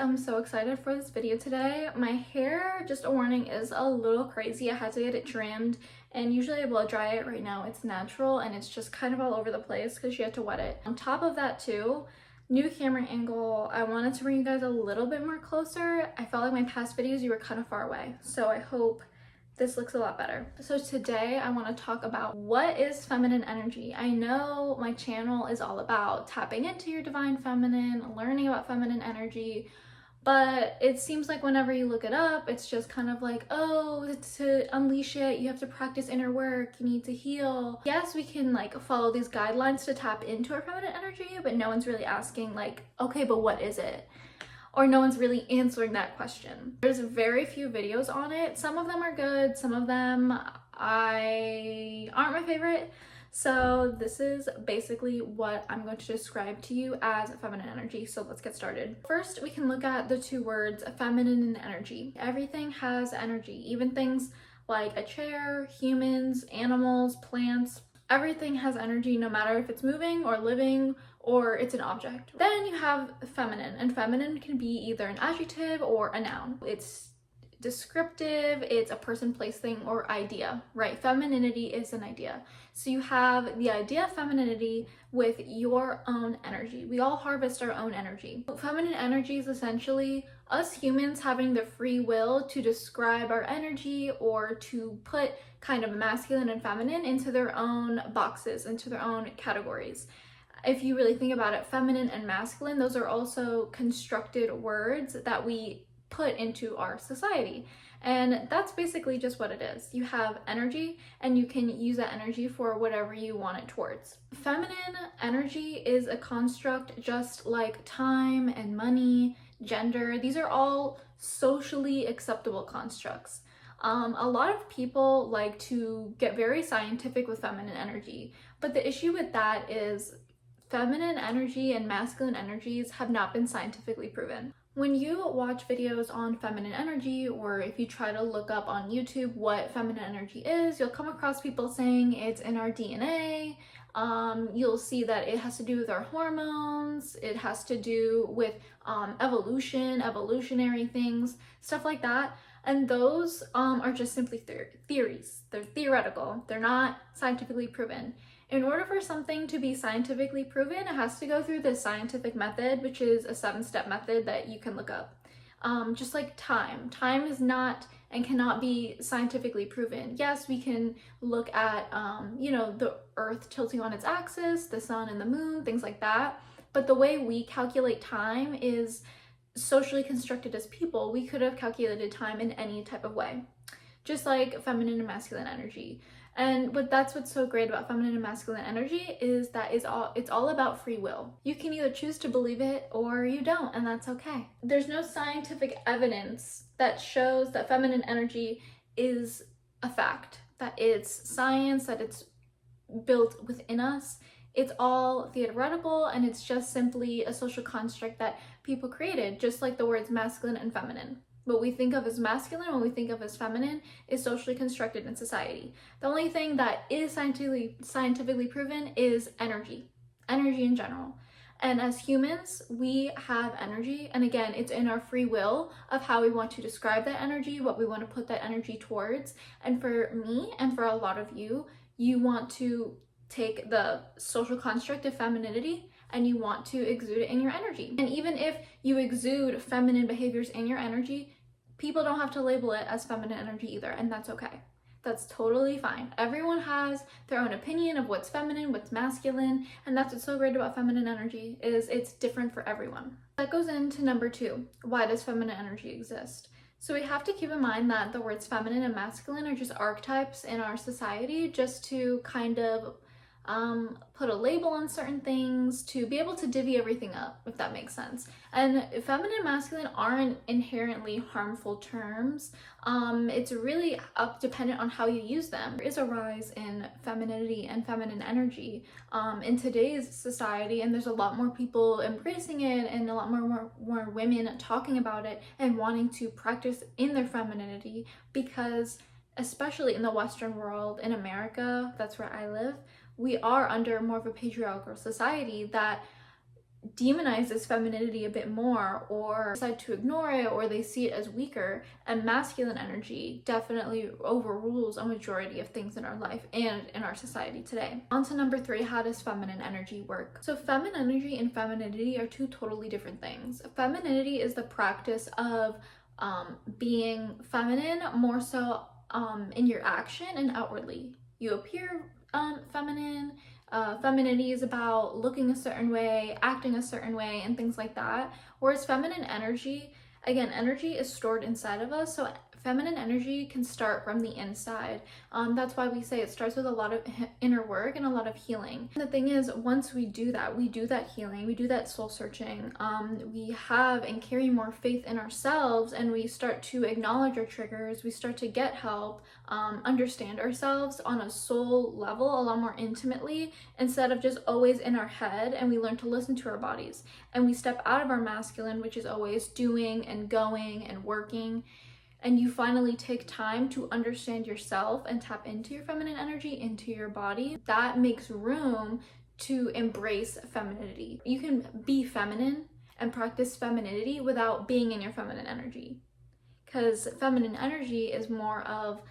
I'm so excited for this video today. My hair, just a warning, is a little crazy. I had to get it trimmed, and usually I blow dry it. Right now it's natural and it's just kind of all over the place because you had to wet it. On top of that too, new camera angle. I wanted to bring you guys a little bit more closer. I felt like my past videos you were kind of far away, so I hope this looks a lot better. So today I want to talk about what is feminine energy. I know my channel is all about tapping into your divine feminine, learning about feminine energy, but it seems like whenever you look it up, it's just kind of like, oh, to unleash it, you have to practice inner work, you need to heal. Yes, we can like follow these guidelines to tap into our feminine energy, but no one's really asking like, okay, but what is it? Or no one's really answering that question. There's very few videos on it. Some of them are good, some of them aren't my favorite. So this is basically what I'm going to describe to you as feminine energy. So let's get started. First, we can look at the two words feminine and energy. Everything has energy, even things like a chair, humans, animals, plants. Everything has energy no matter if it's moving or living or it's an object. Then you have feminine, and feminine can be either an adjective or a noun. It's descriptive, it's a person, place, thing, or idea, right? Femininity is an idea. So you have the idea of femininity with your own energy. We all harvest our own energy. Feminine energy is essentially us humans having the free will to describe our energy or to put kind of masculine and feminine into their own boxes, into their own categories. If you really think about it, feminine and masculine, those are also constructed words that we put into our society. And that's basically just what it is. You have energy and you can use that energy for whatever you want it towards. Feminine energy is a construct just like time and money, gender. These are all socially acceptable constructs. A lot of people like to get very scientific with feminine energy, but the issue with that is feminine energy and masculine energies have not been scientifically proven. When you watch videos on feminine energy, or if you try to look up on YouTube what feminine energy is, you'll come across people saying it's in our DNA. You'll see that it has to do with our hormones, it has to do with evolution, evolutionary things, stuff like that. And those are just simply theories. They're theoretical. They're not scientifically proven. In order for something to be scientifically proven, it has to go through this scientific method, which is a 7-step method that you can look up. Just like time. Time is not and cannot be scientifically proven. Yes, we can look at, the Earth tilting on its axis, the sun and the moon, things like that. But the way we calculate time is socially constructed as people. We could have calculated time in any type of way, just like feminine and masculine energy. But that's what's so great about feminine and masculine energy is that it's all about free will. You can either choose to believe it or you don't, and that's okay. There's no scientific evidence that shows that feminine energy is a fact, that it's science, that it's built within us. It's all theoretical, and it's just simply a social construct that people created, just like the words masculine and feminine. What we think of as masculine, what we think of as feminine, is socially constructed in society. The only thing that is scientifically proven is energy in general. And as humans, we have energy, and again, it's in our free will of how we want to describe that energy, what we want to put that energy towards. And for me, and for a lot of you, you want to take the social construct of femininity and you want to exude it in your energy. And even if you exude feminine behaviors in your energy, people don't have to label it as feminine energy either, and that's okay. That's totally fine. Everyone has their own opinion of what's feminine, what's masculine, and that's what's so great about feminine energy is it's different for everyone. That goes into number 2. Why does feminine energy exist? So we have to keep in mind that the words feminine and masculine are just archetypes in our society, just to kind of put a label on certain things, to be able to divvy everything up, if that makes sense. And feminine and masculine aren't inherently harmful terms. It's really dependent on how you use them. There is a rise in femininity and feminine energy in today's society, and there's a lot more people embracing it and a lot more women talking about it and wanting to practice in their femininity, because especially in the Western world, in America, that's where I live, we are under more of a patriarchal society that demonize this femininity a bit more, or decide to ignore it, or they see it as weaker, and masculine energy definitely overrules a majority of things in our life and in our society today. On to number 3, how does feminine energy work? So feminine energy and femininity are two totally different things. Femininity is the practice of being feminine more so in your action and outwardly. You appear feminine. Femininity is about looking a certain way, acting a certain way, and things like that. Whereas feminine energy, again, energy is stored inside of us, so feminine energy can start from the inside. That's why we say it starts with a lot of inner work and a lot of healing. And the thing is, once we do that healing, we do that soul searching, we have and carry more faith in ourselves, and we start to acknowledge our triggers, we start to get help, understand ourselves on a soul level a lot more intimately, instead of just always in our head, and we learn to listen to our bodies. And we step out of our masculine, which is always doing and going and working, and you finally take time to understand yourself and tap into your feminine energy, into your body. That makes room to embrace femininity. You can be feminine and practice femininity without being in your feminine energy, because feminine energy is more of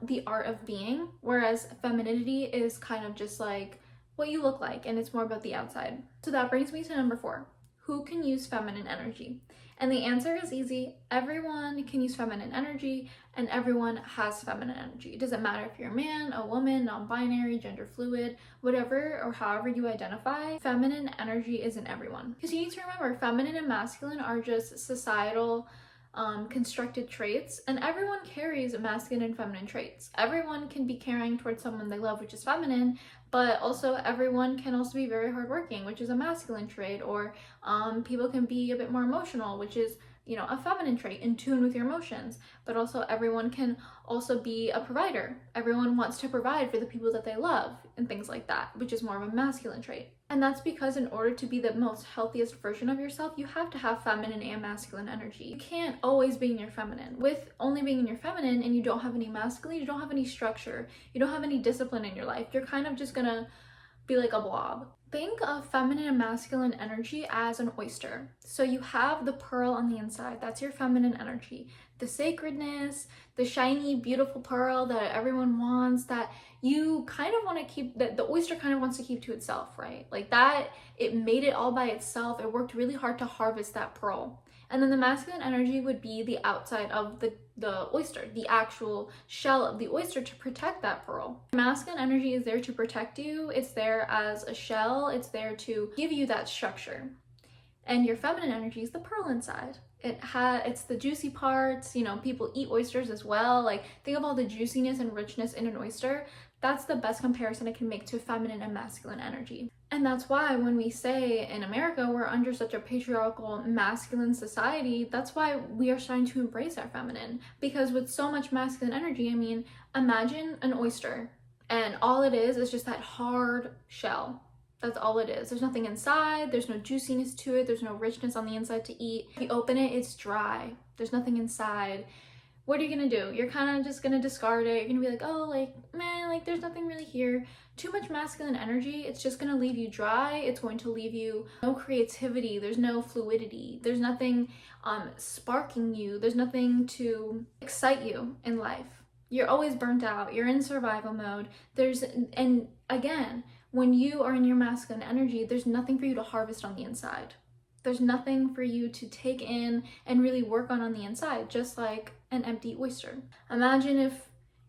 the art of being, whereas femininity is kind of just like what you look like, and it's more about the outside. So that brings me to number 4. Who can use feminine energy? And the answer is easy. Everyone can use feminine energy, and everyone has feminine energy. It doesn't matter if you're a man, a woman, non-binary, gender fluid, whatever or however you identify, feminine energy is in everyone. Because you need to remember, feminine and masculine are just societal constructed traits, and everyone carries masculine and feminine traits. Everyone can be caring towards someone they love, which is feminine, but also everyone can also be very hardworking, which is a masculine trait, or people can be a bit more emotional, which is, you know, a feminine trait, in tune with your emotions. But also everyone can also be a provider. Everyone wants to provide for the people that they love and things like that, which is more of a masculine trait. And that's because in order to be the most healthiest version of yourself, you have to have feminine and masculine energy. You can't always be in your feminine. With only being in your feminine and you don't have any masculine, you don't have any structure, you don't have any discipline in your life. You're kind of just gonna be like a blob. Think of feminine and masculine energy as an oyster. So you have the pearl on the inside, that's your feminine energy. The sacredness, the shiny, beautiful pearl that everyone wants, that you kind of want to keep, that the oyster kind of wants to keep to itself, right? Like that, it made it all by itself. It worked really hard to harvest that pearl. And then the masculine energy would be the outside of the oyster, the actual shell of the oyster, to protect that pearl. Masculine energy is there to protect you. It's there as a shell. It's there to give you that structure. And your feminine energy is the pearl inside. It's the juicy parts. You know, people eat oysters as well. Like, think of all the juiciness and richness in an oyster. That's the best comparison I can make to feminine and masculine energy. And that's why when we say in America we're under such a patriarchal masculine society, that's why we are starting to embrace our feminine. Because with so much masculine energy, I mean, imagine an oyster and all it is just that hard shell. That's all it is. There's nothing inside, there's no juiciness to it, there's no richness on the inside to eat. If you open it, it's dry. There's nothing inside. What are you gonna do? You're kind of just gonna discard it. You're gonna be like, oh, like, man, like there's nothing really here. Too much masculine energy, it's just gonna leave you dry. It's going to leave you no creativity. There's no fluidity. There's nothing sparking you. There's nothing to excite you in life. You're always burnt out. You're in survival mode. And again, when you are in your masculine energy, there's nothing for you to harvest on the inside. There's nothing for you to take in and really work on the inside, just like an empty oyster. Imagine if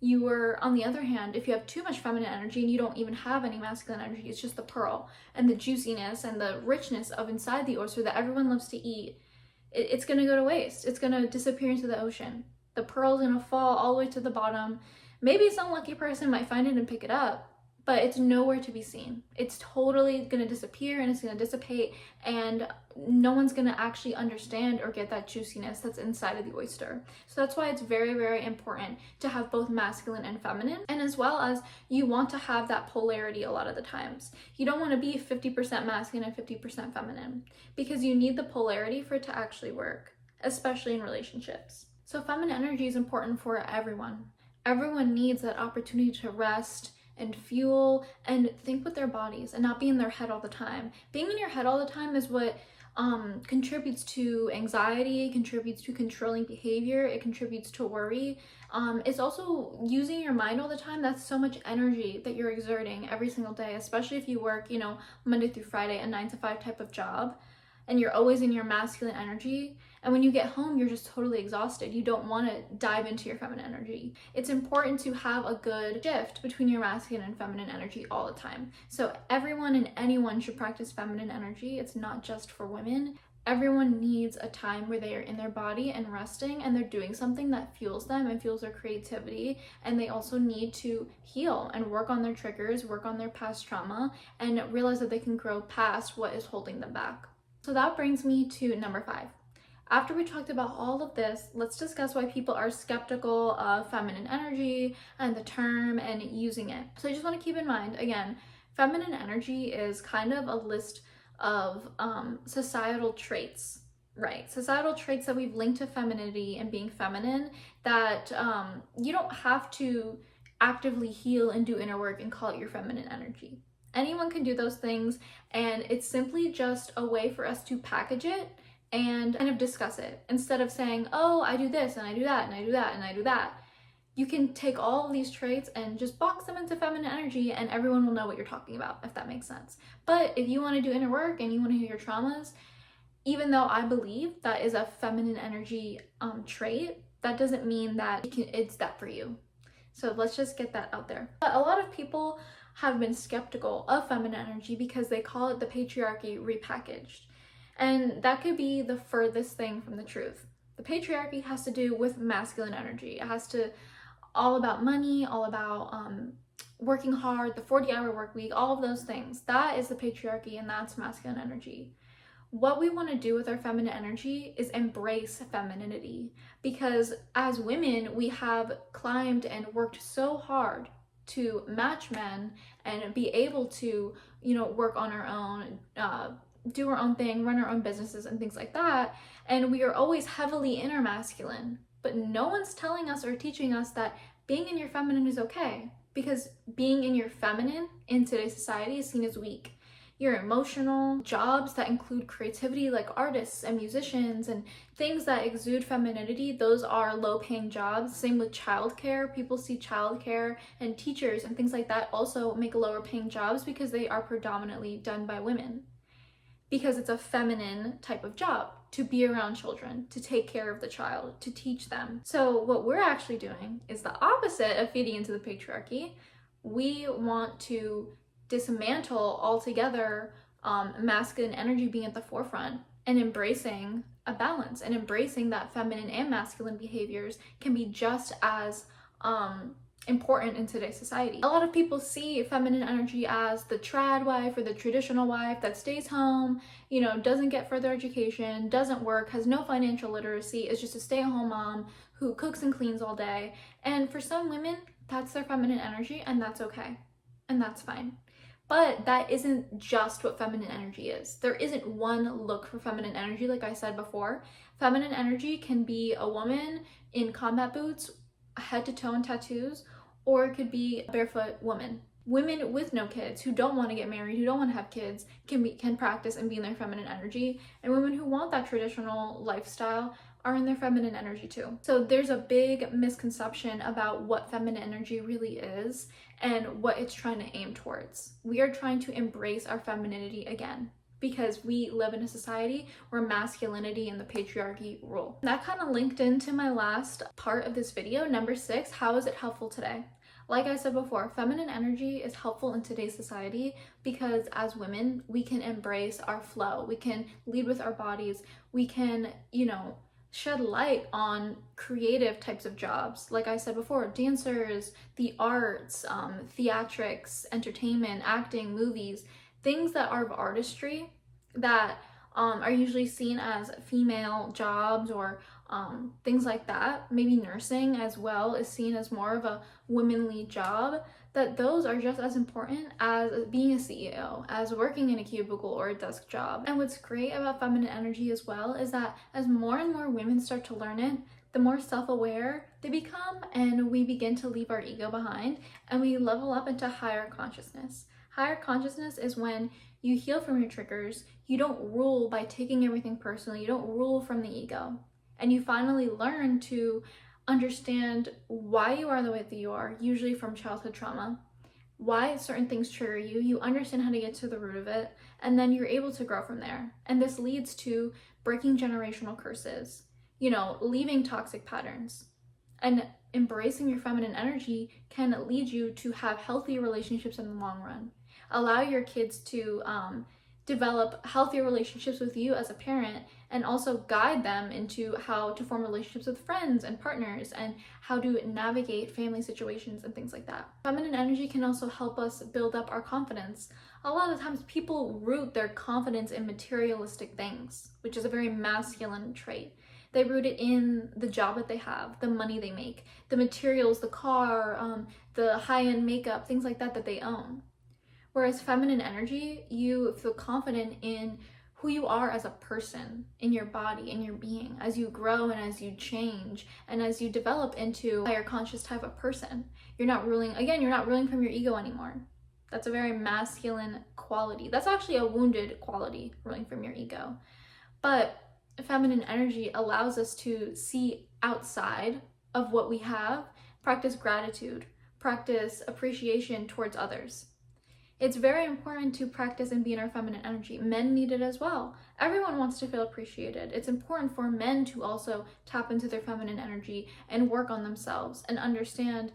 you were, on the other hand, if you have too much feminine energy and you don't even have any masculine energy, it's just the pearl and the juiciness and the richness of inside the oyster that everyone loves to eat. It's gonna go to waste. It's gonna disappear into the ocean. The pearl's gonna fall all the way to the bottom. Maybe some lucky person might find it and pick it up, but it's nowhere to be seen. It's totally gonna disappear and it's gonna dissipate, and no one's gonna actually understand or get that juiciness that's inside of the oyster. So that's why it's very, very important to have both masculine and feminine, and as well as you want to have that polarity a lot of the times. You don't wanna be 50% masculine and 50% feminine, because you need the polarity for it to actually work, especially in relationships. So feminine energy is important for everyone. Everyone needs that opportunity to rest and fuel and think with their bodies and not be in their head all the time. Being in your head all the time is what contributes to anxiety, contributes to controlling behavior, it contributes to worry. It's also using your mind all the time. That's so much energy that you're exerting every single day, especially if you work, you know, Monday through Friday, a 9 to 5 type of job, and you're always in your masculine energy. And when you get home, you're just totally exhausted. You don't want to dive into your feminine energy. It's important to have a good shift between your masculine and feminine energy all the time. So everyone and anyone should practice feminine energy. It's not just for women. Everyone needs a time where they are in their body and resting, and they're doing something that fuels them and fuels their creativity. And they also need to heal and work on their triggers, work on their past trauma, and realize that they can grow past what is holding them back. So that brings me to number 5. After we talked about all of this, let's discuss why people are skeptical of feminine energy and the term and using it. So I just want to keep in mind, again, feminine energy is kind of a list of societal traits, right? Societal traits that we've linked to femininity and being feminine that you don't have to actively heal and do inner work and call it your feminine energy. Anyone can do those things, and it's simply just a way for us to package it and kind of discuss it. Instead of saying, oh, I do this and I do that and I do that and I do that, you can take all of these traits and just box them into feminine energy, and everyone will know what you're talking about, if that makes sense. But if you want to do inner work and you want to heal your traumas, even though I believe that is a feminine energy trait, that doesn't mean that it's that for you. So let's just get that out there. But a lot of people have been skeptical of feminine energy because they call it the patriarchy repackaged. And that could be the furthest thing from the truth. The patriarchy has to do with masculine energy. It has to all about money, all about working hard, the 40-hour work week, all of those things. That is the patriarchy, and that's masculine energy. What we want to do with our feminine energy is embrace femininity, because as women, we have climbed and worked so hard to match men and be able to, you know, work on our own, do our own thing, run our own businesses and things like that. And we are always heavily inner masculine, but no one's telling us or teaching us that being in your feminine is okay, because being in your feminine in today's society is seen as weak. Your emotional jobs that include creativity, like artists and musicians and things that exude femininity, those are low-paying jobs. Same with childcare. People see childcare and teachers and things like that also make lower-paying jobs because they are predominantly done by women. Because it's a feminine type of job to be around children, to take care of the child, to teach them. So what we're actually doing is the opposite of feeding into the patriarchy. We want to dismantle altogether masculine energy being at the forefront and embracing a balance and embracing that feminine and masculine behaviors can be just as important in today's society. A lot of people see feminine energy as the trad wife or the traditional wife that stays home, you know, doesn't get further education, doesn't work, has no financial literacy, is just a stay-at-home mom who cooks and cleans all day. And for some women, that's their feminine energy, and that's okay. And that's fine. But that isn't just what feminine energy is. There isn't one look for feminine energy, like I said before. Feminine energy can be a woman in combat boots, head to toe in tattoos, or it could be a barefoot woman. Women with no kids who don't want to get married, who don't want to have kids, can practice and be in their feminine energy. And women who want that traditional lifestyle are in their feminine energy too. So there's a big misconception about what feminine energy really is and what it's trying to aim towards. We are trying to embrace our femininity again, because we live in a society where masculinity and the patriarchy rule. That kind of linked into my last part of this video, number 6, how is it helpful today? Like I said before, feminine energy is helpful in today's society because as women, we can embrace our flow. We can lead with our bodies. We can, you know, shed light on creative types of jobs. Like I said before, dancers, the arts, theatrics, entertainment, acting, movies, things that are of artistry that are usually seen as female jobs or things like that. Maybe nursing as well is seen as more of a womanly job, that those are just as important as being a CEO, as working in a cubicle or a desk job. And what's great about feminine energy as well is that as more and more women start to learn it, the more self-aware they become, and we begin to leave our ego behind and we level up into higher consciousness. Higher consciousness is when you heal from your triggers, you don't rule by taking everything personally, you don't rule from the ego, and you finally learn to understand why you are the way that you are, usually from childhood trauma, why certain things trigger you. You understand how to get to the root of it, and then you're able to grow from there. And this leads to breaking generational curses, leaving toxic patterns. And embracing your feminine energy can lead you to have healthy relationships in the long run. Allow your kids to develop healthier relationships with you as a parent, and also guide them into how to form relationships with friends and partners and how to navigate family situations and things like that. Feminine energy can also help us build up our confidence. A lot of times people root their confidence in materialistic things, which is a very masculine trait. They root it in the job that they have, the money they make, the materials, the car, the high-end makeup, things like that they own. Whereas feminine energy, you feel confident in who you are as a person, in your body, in your being, as you grow and as you change and as you develop into a higher conscious type of person. You're not ruling from your ego anymore. That's a very masculine quality. That's actually a wounded quality, ruling from your ego. But feminine energy allows us to see outside of what we have, practice gratitude, practice appreciation towards others. It's very important to practice and be in our feminine energy. Men need it as well. Everyone wants to feel appreciated. It's important for men to also tap into their feminine energy and work on themselves and understand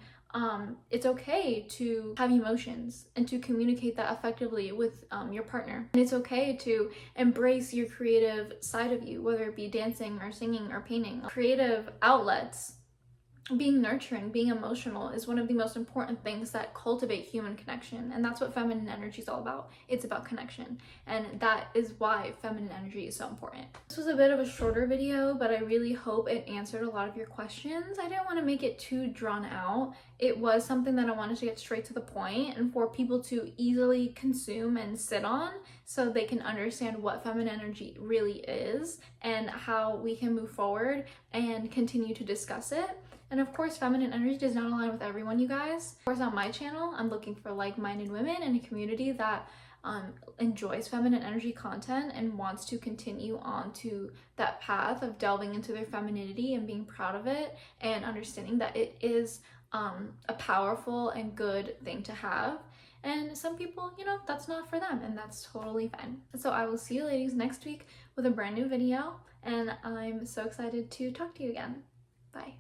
it's okay to have emotions and to communicate that effectively with your partner. And it's okay to embrace your creative side of you, whether it be dancing or singing or painting. Creative outlets, being nurturing, being emotional is one of the most important things that cultivate human connection. And that's what feminine energy is all about. It's about connection. And that is why feminine energy is so important. This was a bit of a shorter video, but I really hope it answered a lot of your questions. I didn't want to make it too drawn out. It was something that I wanted to get straight to the point and for people to easily consume and sit on so they can understand what feminine energy really is and how we can move forward and continue to discuss it. And of course, feminine energy does not align with everyone, you guys. Of course, on my channel, I'm looking for like-minded women and a community that enjoys feminine energy content and wants to continue on to that path of delving into their femininity and being proud of it and understanding that it is a powerful and good thing to have. And some people, that's not for them, and that's totally fine. So I will see you ladies next week with a brand new video, and I'm so excited to talk to you again. Bye.